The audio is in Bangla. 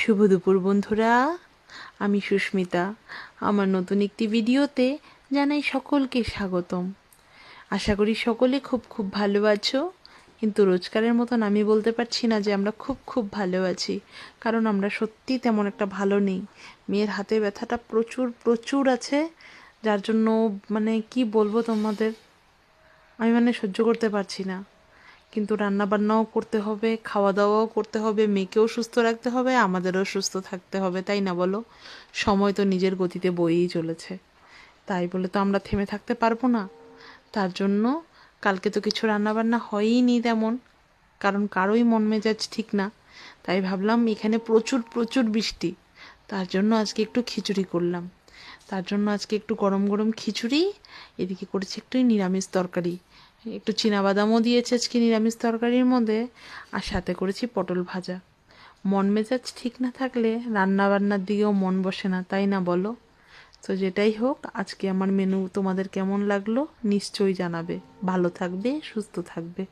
শুভ দুপুর বন্ধুরা, আমি সুস্মিতা। আমার নতুন একটি ভিডিওতে জানাই সকলকে স্বাগতম। আশা করি সকলে খুব খুব ভালো আছো, কিন্তু রোজকারের মতন আমি বলতে পারছি না যে আমরা খুব খুব ভালো আছি, কারণ আমরা সত্যি তেমন একটা ভালো নেই। মেয়ের হাতে ব্যথাটা প্রচুর প্রচুর আছে, যার জন্য কি বলবো তোমাদের, আমি সহ্য করতে পারছি না। কিন্তু রান্না বান্নাও করতে হবে, খাওয়া দাওয়াও করতে হবে, মেয়েকেও সুস্থ রাখতে হবে, আমাদেরও সুস্থ থাকতে হবে, তাই না বলো? সময় তো নিজের গতিতে বয়েই চলেছে, তাই বলে তো আমরা থেমে থাকতে পারবো না। তার জন্য কালকে তো কিছু রান্না বান্না হয়ই তেমন, কারণ কারোই মন মেজাজ ঠিক না। তাই ভাবলাম এখানে প্রচুর প্রচুর বৃষ্টি, তার জন্য আজকে একটু খিচুড়ি করলাম। তার জন্য আজকে একটু গরম গরম খিচুড়ি, এদিকে করেছি একটু নিরামিষ তরকারি, একটু চীনাবাদামও দিয়েছে আজকে নিরামিষ তরকারির মধ্যে, আর সাথে করেছি পটল ভাজা। মন মেজাজ ঠিক না থাকলে রান্না বান্নার দিকেও মন বসে না, তাই না বলো? তো যেটাই হোক, আজকে আমার মেনু তোমাদের কেমন লাগলো নিশ্চয়ই জানাবে। ভালো থাকবে, সুস্থ থাকবে।